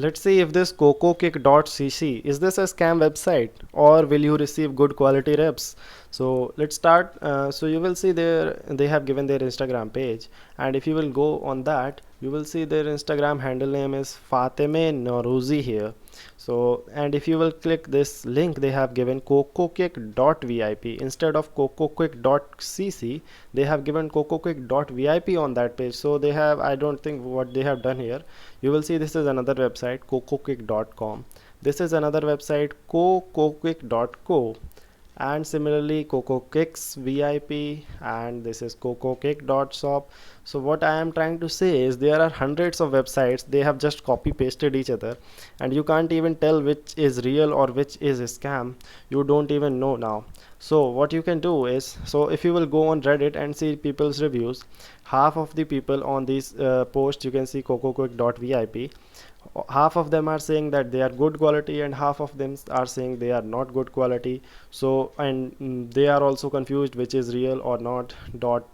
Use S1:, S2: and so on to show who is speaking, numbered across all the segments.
S1: Let's see if this cocokick.cc is this a scam website or will you receive good quality reps. So let's start. So you will see there they have given their Instagram page, and if you will go on that, you will see their Instagram handle name is Fatime Noruzi here. So, and if you will click this link, they have given cocokick.vip instead of cocokick.cc. They have given cocokick.vip on that page. So they have, I don't think what they have done here. You will see this is another website, cocokick.com. This is another website, cocokick.co, and similarly cocokicks vip, and this is cocokick.shop. So what I am trying to say is there are hundreds of websites, they have just copy pasted each other, and you can't even tell which is real or which is a scam. You don't even know now. So what you can do is, so if you will go on Reddit and see people's reviews, half of the people on these posts, you can see cocokick.vip, half of them are saying that they are good quality and half of them are saying they are not good quality. So, and they are also confused which is real or not. .top,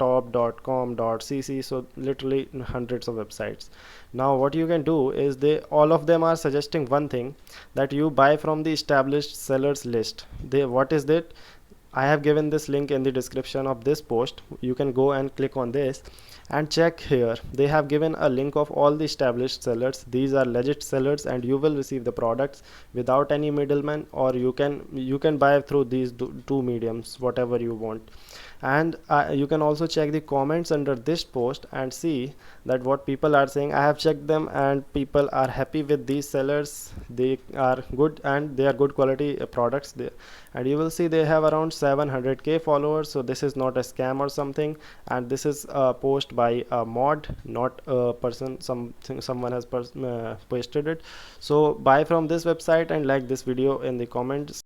S1: .com, .cc, so literally hundreds of websites. Now what you can do is, they all of them are suggesting one thing, that you buy from the established sellers list. They, what is that? I have given this link in the description of this post. You can go and click on this and check here. They have given a link of all the established sellers. These are legit sellers and you will receive the products without any middleman, or you can buy through these two mediums, whatever you want. And you can also check the comments under this post and see that what people are saying. I have checked them and people are happy with these sellers. They are good and they are good quality products there. And you will see they have around 700k followers, so this is not a scam or something. And this is a post by a mod, not a person, someone has posted it. So buy from this website and like this video in the comments.